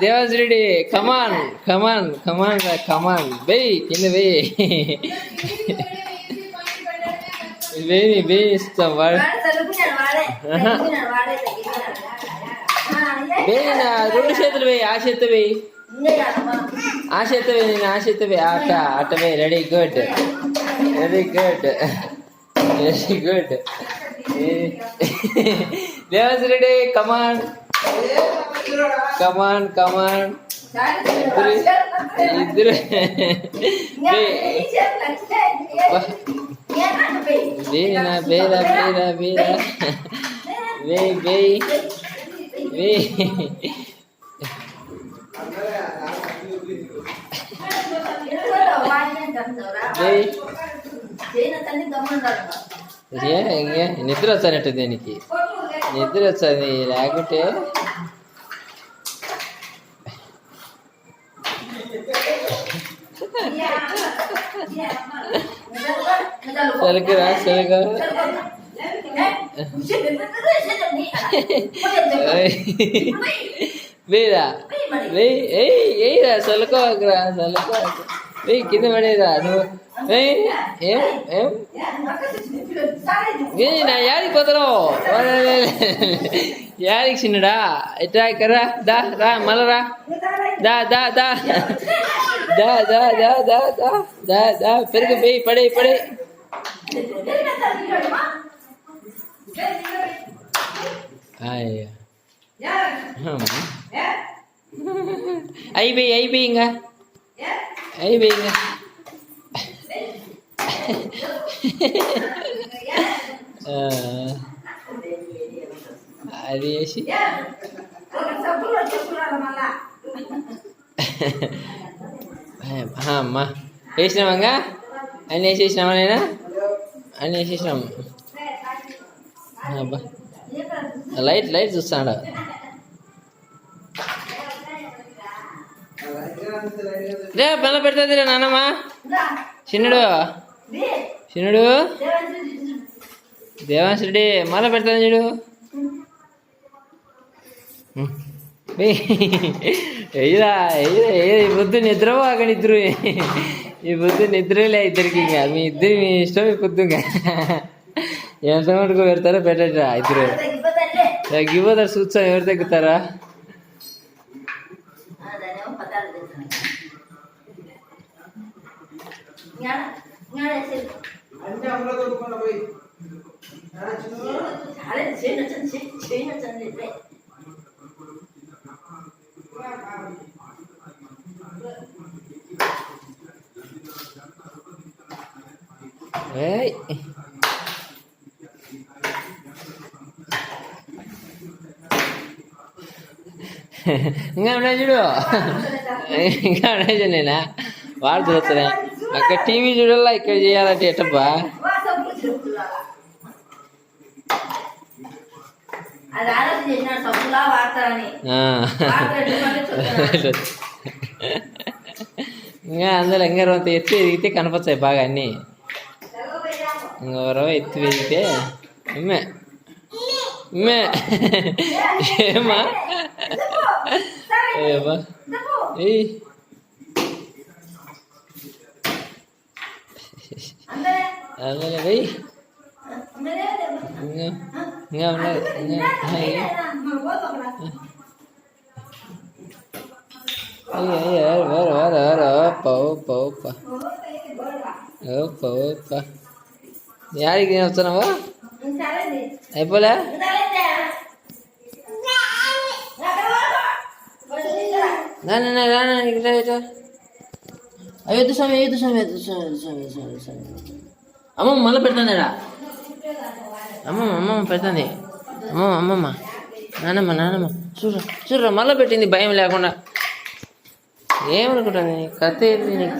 Devan's Reddy come on come on come on కమాన్ వెయ్యి కింద వెయ్యి వెయ్యి వెయ్యి ఇస్తాం వాడు వెయ్యి నా 2 చేతులు వెయ్యి ఆ చేత వెయ్యి ఆ చేత వెయ్యి నేను ఆ చేత వెయ్యి అట్ట అట్ట వెయ్యి ready good very good very good Devansh Reddy come on come on come on ఇద్దరు వేనా వేరా వేరా వేరా వేయ్ వేయ్ వేయ్ నిద్ర వచ్చానట్టు దీనికి నిద్ర వచ్చాది లేకుంటే సరిగ్గా సరిగ్గా వేరా వెయ్యి వేయిరా సలుకోకరా సలుకో వెయ్యి కింద పడేరా నువ్వు ఏం ఏం నా యాదికి పోతున్నావు యాదికి చిన్నడా ఇట్రా కర్రా దా రా మళ్ళా రా దా దా దా దా దా దా దా దా దా దా పెరుగు వెయ్యి పడే పడే అయిపోయి అయిపోయి ఇంకా అయిపోయి ఇంకా అది వేసి అమ్మా వేసినామంగా అన్నీ వేసేసినామా నేనా అన్నీ వేసేసినాము అబ్బా లైట్ లైట్ చూస్తాడు రే పనులు పెడుతుంది రే నాన్నమ్మ చిన్నుడు చిన్నుడు దేవాన్స్ రెడ్డి మళ్ళీ పెడతాను చూడు ఎయ్యరా ఎయ్యరా ఈ పొద్దు నిద్రపోకండి ఇద్దరు ఈ పొద్దు నిద్రలే ఇద్దరికి ఇంకా మీ ఇద్దరు మీ ఇష్టం ఈ పొద్దు ఇంకా ఎంత మటుకు పెడతారో పెట్టరా ఇద్దరు తగ్గిపోతారు చూస్తా ఎవరు తగ్గుతారా ఇంకా ఉన్నాయి చూడు ఇంకా ఉన్నాయి చూడు నేనా వాడు చూస్తున్నా అక్కడ టీవీ చూడాలా ఇక్కడ చేయాలంటే ఎట్టబ్బా ఇంకా అందరూ ఎంగారంత ఎత్తి ఎదిగితే కనపచ్చాయి బాగా అన్నీ ఇంకెవరో ఎత్తి ఎదిగితే ఇమ్మే ఇమ్మే ఏమా ఏమా అందులో వెయ్యి ఇంకా ఉన్నది యాడికి వస్తున్నావా అయిపోలే అయ్యొద్దు స్వామి అయ్యొద్దు స్వామి స్వామి స్వామి స్వామి అమ్మమ్మ మళ్ళీ పెడతాందిడా అమ్మమ్మ అమ్మమ్మ పెడతాంది అమ్మమ్మ అమ్మమ్మ నానమ్మ నానమ్మ చూడరా చూడరా మళ్ళీ పెట్టింది భయం లేకుండా ఏమనుకుంటుంది కథ ఏంది నీకు